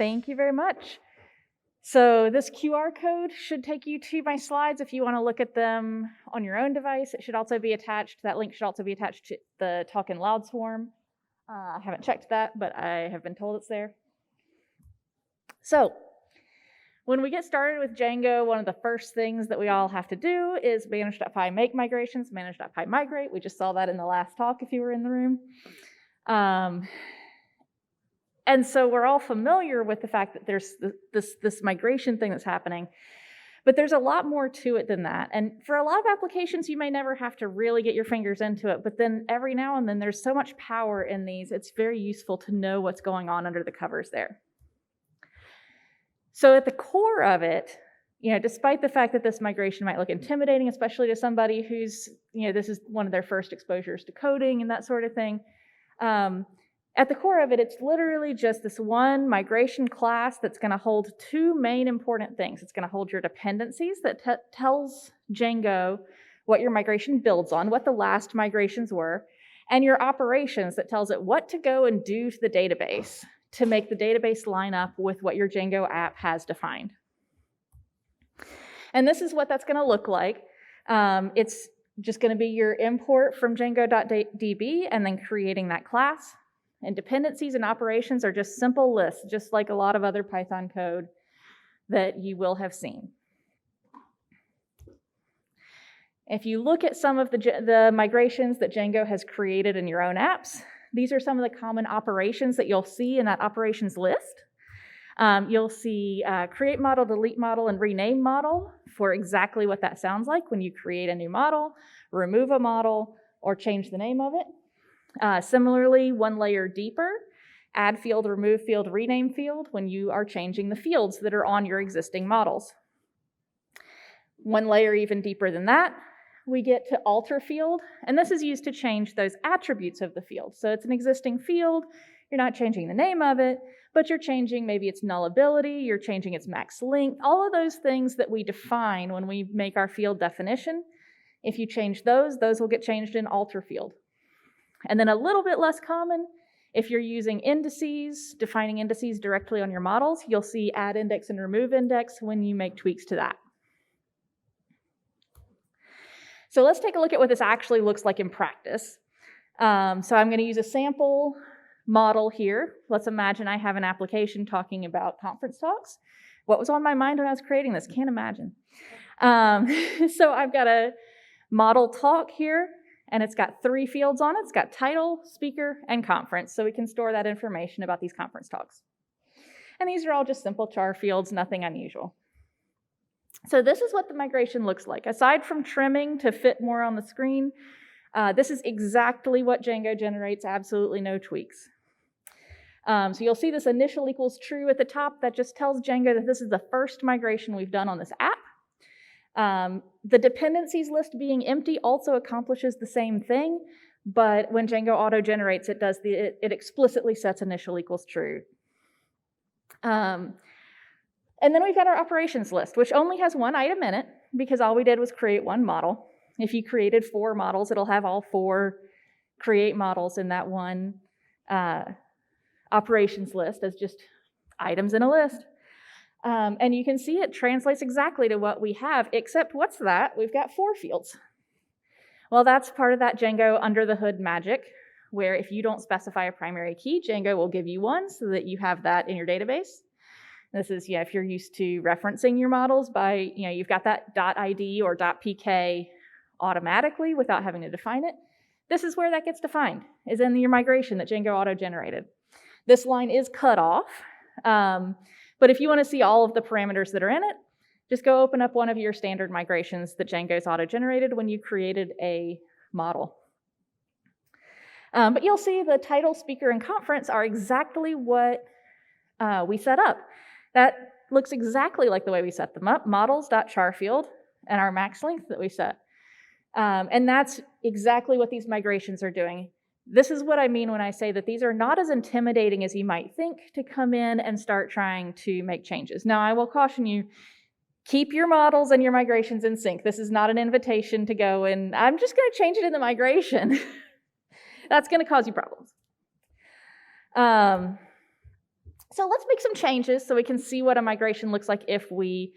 Thank you very much. So this QR code should take you to my slides if you want to look at them on your own device. It should also be attached, that link should also be attached to the Talk in Loud swarm. I haven't checked that, but I have been told it's there. So when we get started with Django, one of the first things that we all have to do is manage.py make migrations, manage.py migrate. We just saw that in the last talk if you were in the room. And so we're all familiar with the fact that there's this migration thing that's happening, but there's a lot more to it than that. And for a lot of applications, you may never have to really get your fingers into it, but then every now and then there's so much power in these, it's very useful to know what's going on under the covers there. So at the core of it, despite the fact that this migration might look intimidating, especially to somebody who's, this is one of their first exposures to coding and that sort of thing, at the core of it, it's literally just this one migration class that's going to hold two main important things. It's going to hold your dependencies that tells Django what your migration builds on, what the last migrations were, and your operations that tells it what to go and do to the database to make the database line up with what your Django app has defined. And this is what that's going to look like. It's just going to be your import from django.db and then creating that class. And dependencies and operations are just simple lists, just like a lot of other Python code that you will have seen. If you look at some of the migrations that Django has created in your own apps, these are some of the common operations that you'll see in that operations list. You'll see create model, delete model, and rename model for exactly what that sounds like when you create a new model, remove a model, or change the name of it. Similarly, one layer deeper, add field, remove field, rename field when you are changing the fields that are on your existing models. One layer even deeper than that, we get to alter field, and this is used to change those attributes of the field. So it's an existing field, you're not changing the name of it, but you're changing maybe its nullability, you're changing its max length, all of those things that we define when we make our field definition. If you change those will get changed in alter field. And then a little bit less common, if you're using indices, defining indices directly on your models, you'll see add index and remove index when you make tweaks to that. So let's take a look at what this actually looks like in practice. So I'm going to use a sample model here. Let's imagine I have an application talking about conference talks. What was on my mind when I was creating this? Can't imagine. So I've got a model talk here, and it's got 3 fields on it. It's got title, speaker, and conference, so we can store that information about these conference talks. And these are all just simple char fields, nothing unusual. So this is what the migration looks like. Aside from trimming to fit more on the screen, this is exactly what Django generates, absolutely no tweaks. So you'll see this initial equals true at the top. That just tells Django that this is the first migration we've done on this app. The dependencies list being empty also accomplishes the same thing, but when Django auto-generates, it explicitly sets initial equals true. And then we've got our operations list, which only has 1 item in it because all we did was create 1 model. If you created 4 models, it'll have all 4 create models in that one operations list as just items in a list. And you can see it translates exactly to what we have, except what's that? We've got 4 fields. Well, that's part of that Django under the hood magic, where if you don't specify a primary key, Django will give you one so that you have that in your database. This is, if you're used to referencing your models by, you've got that .id or .pk automatically without having to define it. This is where that gets defined, is in your migration that Django auto-generated. This line is cut off, but if you want to see all of the parameters that are in it, just go open up one of your standard migrations that Django's auto-generated when you created a model. But you'll see the title, speaker, and conference are exactly what we set up. That looks exactly like the way we set them up, models.charField, and our max length that we set. And that's exactly what these migrations are doing. This is what I mean when I say that these are not as intimidating as you might think to come in and start trying to make changes. Now, I will caution you, keep your models and your migrations in sync. This is not an invitation to go and, I'm just going to change it in the migration. That's going to cause you problems. So let's make some changes so we can see what a migration looks like if we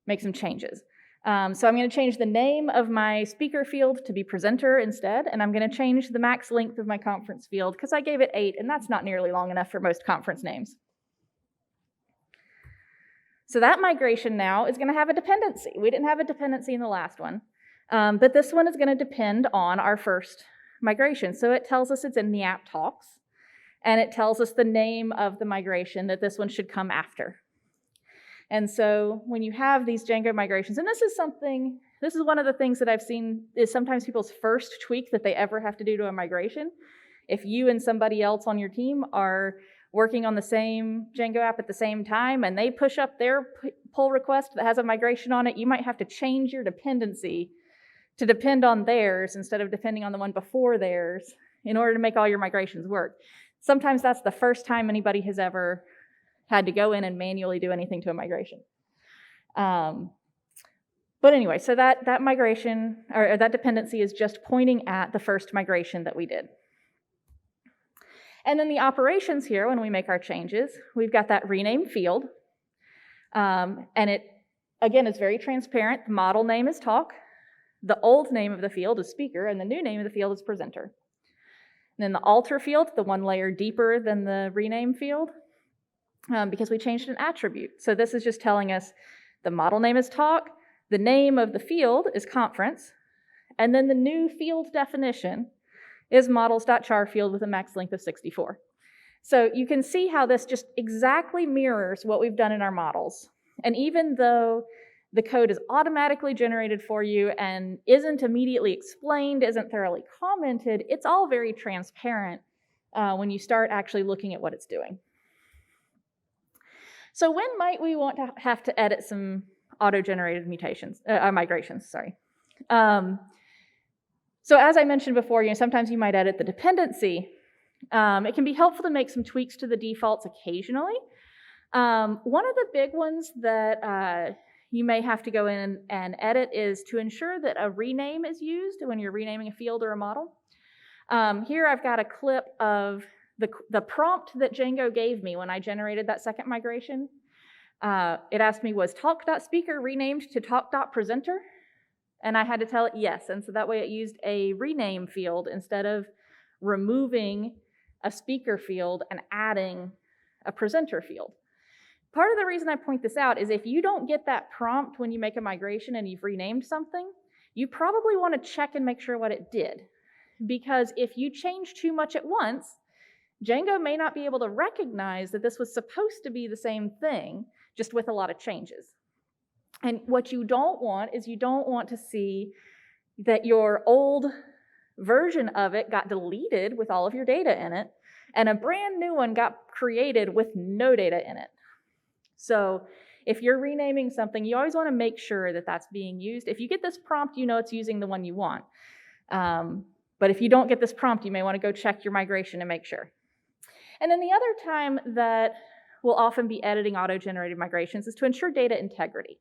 make some changes. So I'm going to change the name of my speaker field to be presenter instead, and I'm going to change the max length of my conference field because I gave it 8, and that's not nearly long enough for most conference names. So that migration now is going to have a dependency. We didn't have a dependency in the last one, but this one is going to depend on our first migration. So it tells us it's in the app talks, and it tells us the name of the migration that this one should come after. And so when you have these Django migrations, and this is one of the things that I've seen is sometimes people's first tweak that they ever have to do to a migration. If you and somebody else on your team are working on the same Django app at the same time and they push up their pull request that has a migration on it, you might have to change your dependency to depend on theirs instead of depending on the one before theirs in order to make all your migrations work. Sometimes that's the first time anybody has ever had to go in and manually do anything to a migration. But anyway, so that migration, or that dependency is just pointing at the first migration that we did. And then the operations here, when we make our changes, we've got that rename field. And it, again, is very transparent. The model name is talk. The old name of the field is speaker, and the new name of the field is presenter. And then the alter field, the one layer deeper than the rename field, because we changed an attribute. So this is just telling us the model name is talk, the name of the field is conference, and then the new field definition is models.char field with a max length of 64. So you can see how this just exactly mirrors what we've done in our models. And even though the code is automatically generated for you and isn't immediately explained, isn't thoroughly commented, it's all very transparent when you start actually looking at what it's doing. So when might we want to have to edit some auto-generated migrations? Sorry. So as I mentioned before, sometimes you might edit the dependency. It can be helpful to make some tweaks to the defaults occasionally. One of the big ones that you may have to go in and edit is to ensure that a rename is used when you're renaming a field or a model. Here I've got a clip of the prompt that Django gave me when I generated that second migration. It asked me, was talk.speaker renamed to talk.presenter? And I had to tell it yes, and so that way it used a rename field instead of removing a speaker field and adding a presenter field. Part of the reason I point this out is if you don't get that prompt when you make a migration and you've renamed something, you probably want to check and make sure what it did. Because if you change too much at once, Django may not be able to recognize that this was supposed to be the same thing, just with a lot of changes. And what you don't want is you don't want to see that your old version of it got deleted with all of your data in it, and a brand new one got created with no data in it. So if you're renaming something, you always want to make sure that that's being used. If you get this prompt, you know it's using the one you want. But if you don't get this prompt, you may want to go check your migration and make sure. And then the other time that we'll often be editing auto-generated migrations is to ensure data integrity.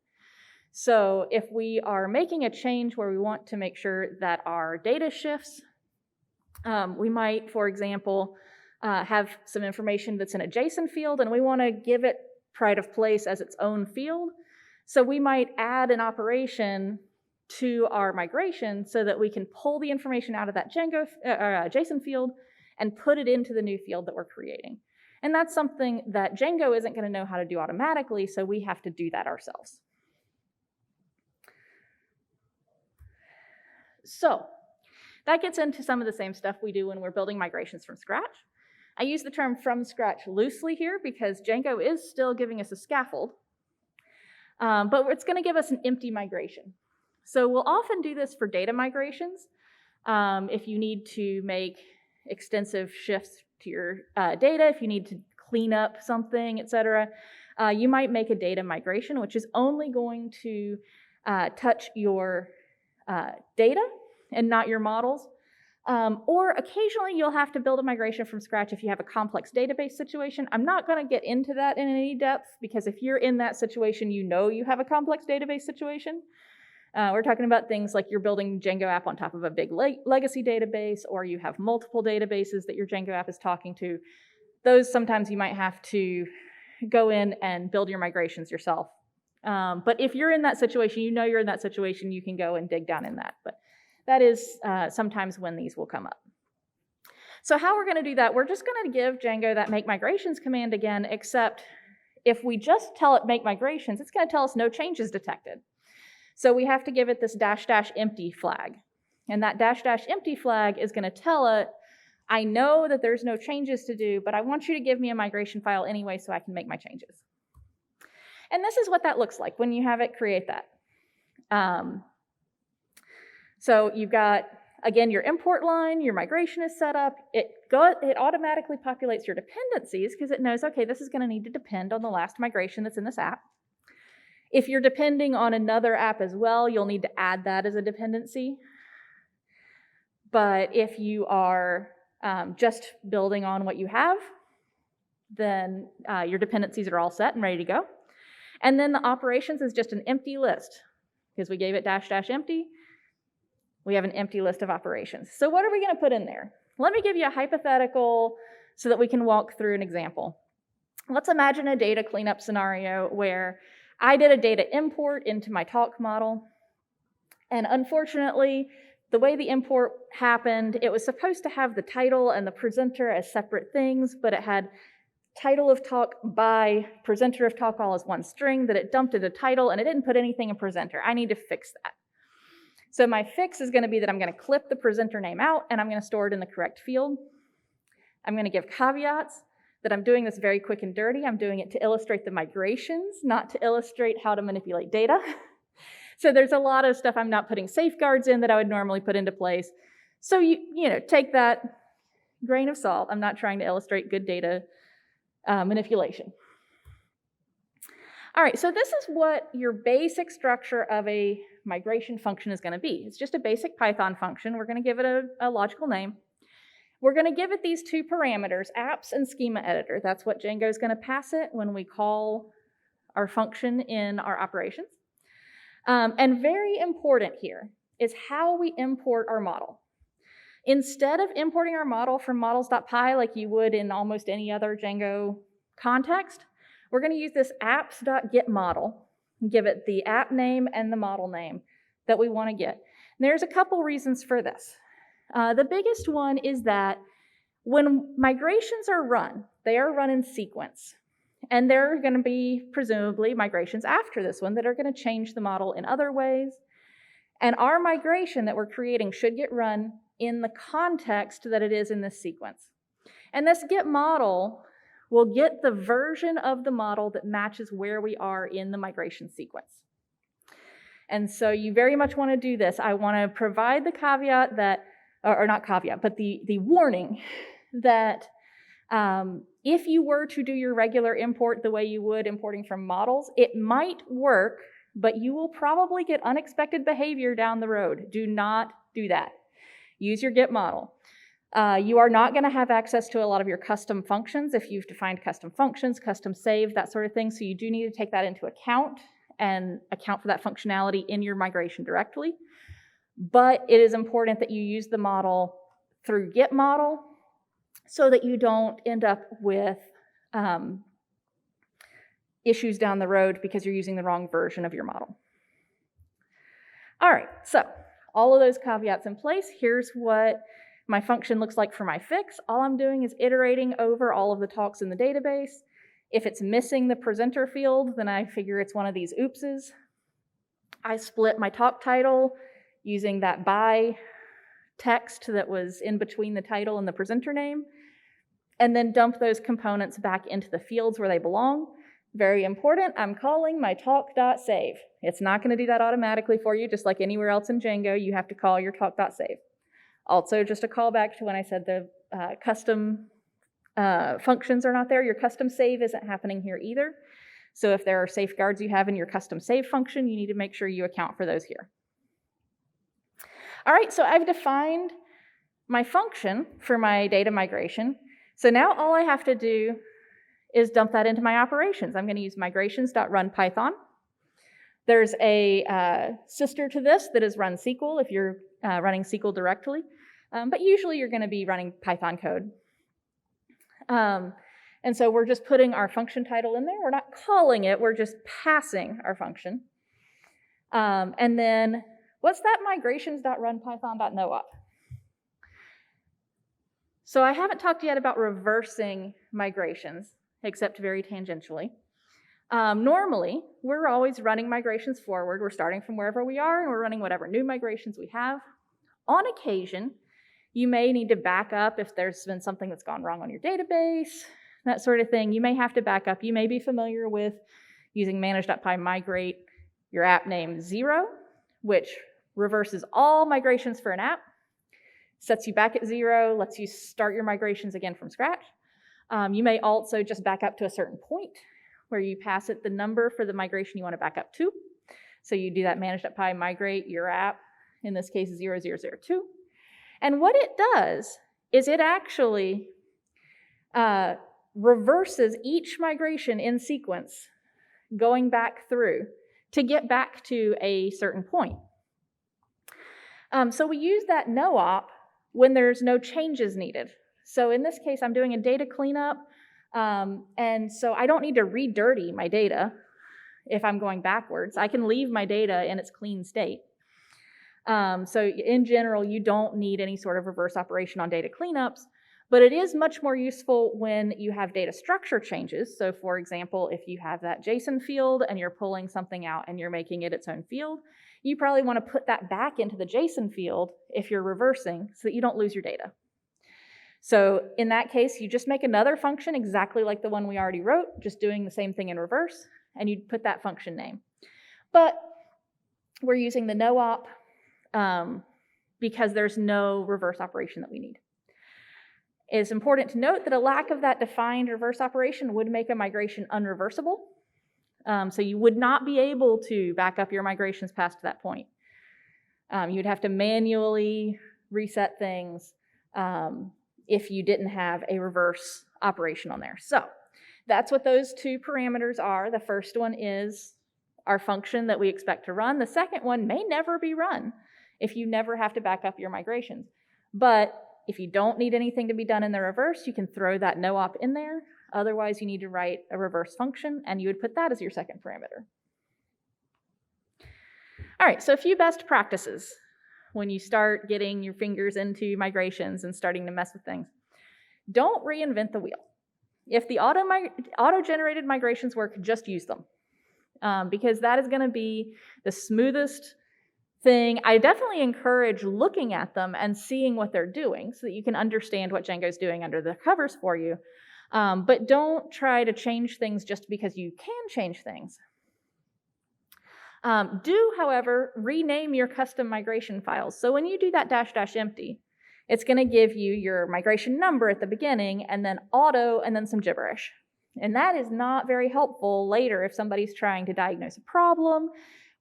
So if we are making a change where we want to make sure that our data shifts, we might, for example, have some information that's in a JSON field and we want to give it pride of place as its own field. So we might add an operation to our migration so that we can pull the information out of that JSON field and put it into the new field that we're creating. And that's something that Django isn't going to know how to do automatically, so we have to do that ourselves. So that gets into some of the same stuff we do when we're building migrations from scratch. I use the term from scratch loosely here because Django is still giving us a scaffold, but it's going to give us an empty migration. So we'll often do this for data migrations. If you need to make extensive shifts to your data, if you need to clean up something, etc., you might make a data migration, which is only going to touch your data and not your models. Or occasionally you'll have to build a migration from scratch if you have a complex database situation. I'm not going to get into that in any depth because if you're in that situation, you know you have a complex database situation. We're talking about things like you're building Django app on top of a big legacy database, or you have multiple databases that your Django app is talking to. Those sometimes you might have to go in and build your migrations yourself. But if you're in that situation, you know you're in that situation, you can go and dig down in that. But that is sometimes when these will come up. So how we're going to do that, we're just going to give Django that make migrations command again, except if we just tell it make migrations, it's going to tell us no changes detected. So we have to give it this -- empty flag. And that -- empty flag is going to tell it, I know that there's no changes to do, but I want you to give me a migration file anyway so I can make my changes. And this is what that looks like when you have it create that. So you've got, again, your import line, your migration is set up. It automatically populates your dependencies because it knows, okay, this is going to need to depend on the last migration that's in this app. If you're depending on another app as well, you'll need to add that as a dependency. But if you are just building on what you have, then your dependencies are all set and ready to go. And then the operations is just an empty list because we gave it -- empty. We have an empty list of operations. So what are we going to put in there? Let me give you a hypothetical so that we can walk through an example. Let's imagine a data cleanup scenario where I did a data import into my talk model. And unfortunately, the way the import happened, it was supposed to have the title and the presenter as separate things, but it had title of talk by presenter of talk all as one string that it dumped into title, and it didn't put anything in presenter. I need to fix that. So my fix is going to be that I'm going to clip the presenter name out, and I'm going to store it in the correct field. I'm going to give caveats that I'm doing this very quick and dirty. I'm doing it to illustrate the migrations, not to illustrate how to manipulate data. So there's a lot of stuff I'm not putting safeguards in that I would normally put into place. So you know, take that grain of salt. I'm not trying to illustrate good data manipulation. All right, so this is what your basic structure of a migration function is going to be. It's just a basic Python function. We're going to give it a logical name. We're going to give it these two parameters, apps and schema editor. That's what Django is going to pass it when we call our function in our operations. And very important here is how we import our model. Instead of importing our model from models.py like you would in almost any other Django context, we're going to use this apps.getModel and give it the app name and the model name that we want to get. And there's a couple reasons for this. The biggest one is that when migrations are run, they are run in sequence. And there are going to be, presumably, migrations after this one that are going to change the model in other ways. And our migration that we're creating should get run in the context that it is in this sequence. And this get model will get the version of the model that matches where we are in the migration sequence. And so you very much want to do this. I want to provide the caveat that, or not caveat, but the warning that if you were to do your regular import the way you would importing from models, it might work, but you will probably get unexpected behavior down the road. Do not do that. Use your get model. You are not going to have access to a lot of your custom functions if you've defined custom functions, custom save, that sort of thing. So you do need to take that into account and account for that functionality in your migration directly. But it is important that you use the model through get model so that you don't end up with issues down the road because you're using the wrong version of your model. All right, so all of those caveats in place. Here's what my function looks like for my fix. All I'm doing is iterating over all of the talks in the database. If it's missing the presenter field, then I figure it's one of these oopses. I split my talk title using that by text that was in between the title and the presenter name, and then dump those components back into the fields where they belong. Very important, I'm calling my talk.save. It's not going to do that automatically for you, just like anywhere else in Django, you have to call your talk.save. Also, just a callback to when I said the custom functions are not there, your custom save isn't happening here either. So if there are safeguards you have in your custom save function, you need to make sure you account for those here. All right, so I've defined my function for my data migration. So now all I have to do is dump that into my operations. I'm going to use migrations.runPython. There's a sister to this that is run SQL if you're running SQL directly, but usually you're going to be running Python code. And And so we're just putting our function title in there. We're not calling it, we're just passing our function. And then, what's that migrations.runpython.noop? So I haven't talked yet about reversing migrations, except very tangentially. Normally, we're always running migrations forward. We're starting from wherever we are, and we're running whatever new migrations we have. On occasion, you may need to back up if there's been something that's gone wrong on your database, that sort of thing. You may have to back up. You may be familiar with using manage.py migrate your app name 0, which reverses all migrations for an app, sets you back at 0, lets you start your migrations again from scratch. You may also just back up to a certain point where you pass it the number for the migration you want to back up to. So you do that manage.py migrate your app, in this case 0002. And what it does is it actually reverses each migration in sequence, going back through to get back to a certain point. So we use that no-op when there's no changes needed. So in this case, I'm doing a data cleanup, and so I don't need to redirty my data if I'm going backwards. I can leave my data in its clean state. So in general, you don't need any sort of reverse operation on data cleanups, but it is much more useful when you have data structure changes. So for example, if you have that JSON field and you're pulling something out and you're making it its own field, you probably want to put that back into the JSON field if you're reversing so that you don't lose your data. So in that case, you just make another function exactly like the one we already wrote, just doing the same thing in reverse, and you put that function name. But we're using the no-op because there's no reverse operation that we need. It's important to note that a lack of that defined reverse operation would make a migration unreversible. So you would not be able to back up your migrations past that point. You'd have to manually reset things if you didn't have a reverse operation on there. So that's what those two parameters are. The first one is our function that we expect to run. The second one may never be run if you never have to back up your migrations. But if you don't need anything to be done in the reverse, you can throw that no-op in there. Otherwise, you need to write a reverse function, and you would put that as your second parameter. All right, so a few best practices when you start getting your fingers into migrations and starting to mess with things. Don't reinvent the wheel. If the auto-generated migrations work, just use them, because that is going to be the smoothest thing. I definitely encourage looking at them and seeing what they're doing so that you can understand what Django's doing under the covers for you. But don't try to change things just because you can change things. Do, however, rename your custom migration files. So when you do that --empty, it's going to give you your migration number at the beginning, and then auto, and then some gibberish. And that is not very helpful later if somebody's trying to diagnose a problem,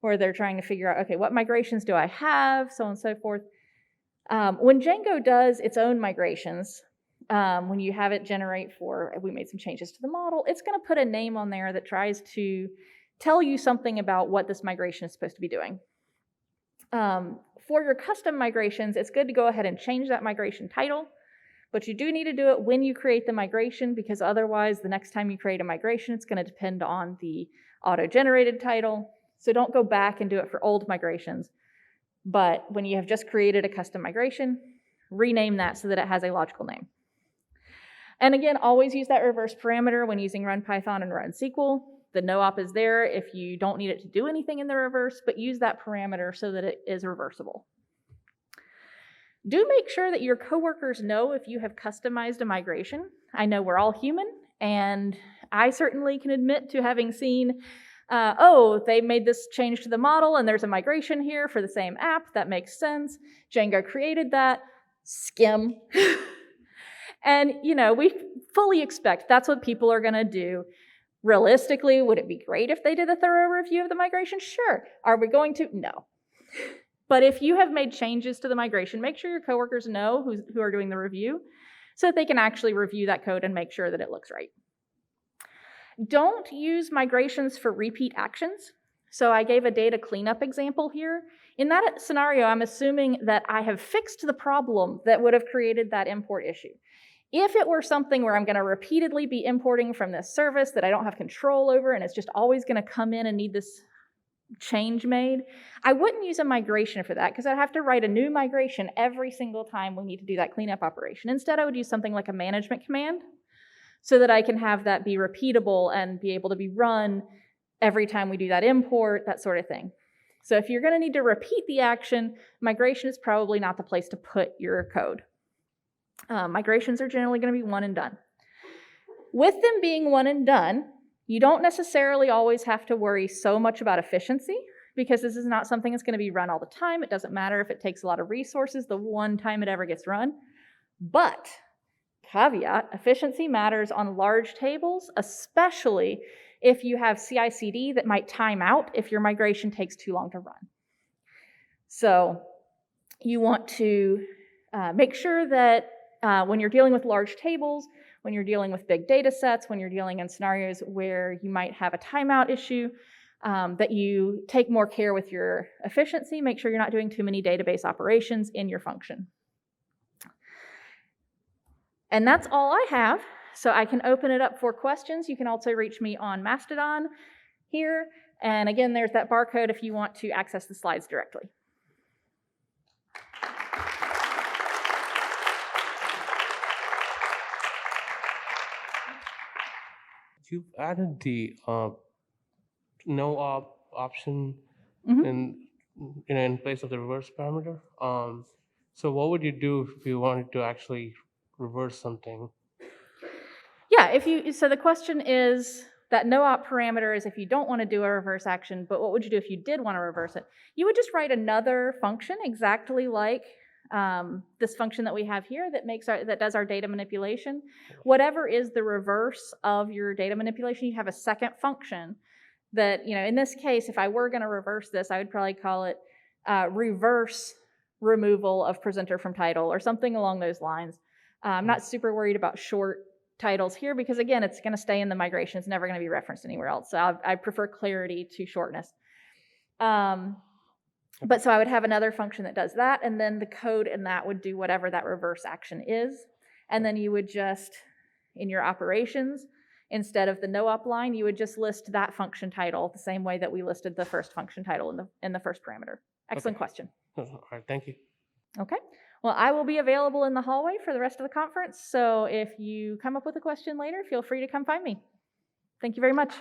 or they're trying to figure out, okay, what migrations do I have, so on and so forth. When Django does its own migrations, when you have it generate for, we made some changes to the model, it's going to put a name on there that tries to tell you something about what this migration is supposed to be doing. For your custom migrations, it's good to go ahead and change that migration title, but you do need to do it when you create the migration, because otherwise the next time you create a migration, it's going to depend on the auto-generated title. So don't go back and do it for old migrations. But when you have just created a custom migration, rename that so that it has a logical name. And again, always use that reverse parameter when using run Python and run SQL. The no-op is there if you don't need it to do anything in the reverse, but use that parameter so that it is reversible. Do make sure that your coworkers know if you have customized a migration. I know we're all human, and I certainly can admit to having seen, oh, they made this change to the model and there's a migration here for the same app. That makes sense. Django created that. Skim. And, you know, we fully expect that's what people are going to do. Realistically, would it be great if they did a thorough review of the migration? Sure. Are we going to? No. But if you have made changes to the migration, make sure your coworkers know who are doing the review so that they can actually review that code and make sure that it looks right. Don't use migrations for repeat actions. So I gave a data cleanup example here. In that scenario, I'm assuming that I have fixed the problem that would have created that import issue. If it were something where I'm going to repeatedly be importing from this service that I don't have control over and it's just always going to come in and need this change made, I wouldn't use a migration for that because I'd have to write a new migration every single time we need to do that cleanup operation. Instead, I would use something like a management command so that I can have that be repeatable and be able to be run every time we do that import, that sort of thing. So if you're going to need to repeat the action, migration is probably not the place to put your code. Migrations are generally going to be one and done. With them being one and done, you don't necessarily always have to worry so much about efficiency because this is not something that's going to be run all the time. It doesn't matter if it takes a lot of resources the one time it ever gets run. But, caveat, efficiency matters on large tables, especially if you have CI/CD that might time out if your migration takes too long to run. So you want to make sure that when you're dealing with large tables, when you're dealing with big data sets, when you're dealing in scenarios where you might have a timeout issue, that you take more care with your efficiency, make sure you're not doing too many database operations in your function. And that's all I have, so I can open it up for questions. You can also reach me on Mastodon here, and again, there's that barcode if you want to access the slides directly. You've added the no op option in place of the reverse parameter. So what would you do if you wanted to actually reverse something? Yeah, so the question is that no op parameter is if you don't want to do a reverse action, but what would you do if you did want to reverse it? You would just write another function exactly like this function that we have here that does our data manipulation. Whatever is the reverse of your data manipulation, you have a second function that, in this case, if I were going to reverse this, I would probably call it reverse removal of presenter from title or something along those lines. I'm not super worried about short titles here because, again, it's going to stay in the migration. It's never going to be referenced anywhere else. So I prefer clarity to shortness. But so I would have another function that does that, and then the code in that would do whatever that reverse action is. And then you would just, in your operations, instead of the no-op line, you would just list that function title the same way that we listed the first function title in the first parameter. Excellent question. All right, thank you. Okay. Well, I will be available in the hallway for the rest of the conference, so if you come up with a question later, feel free to come find me. Thank you very much.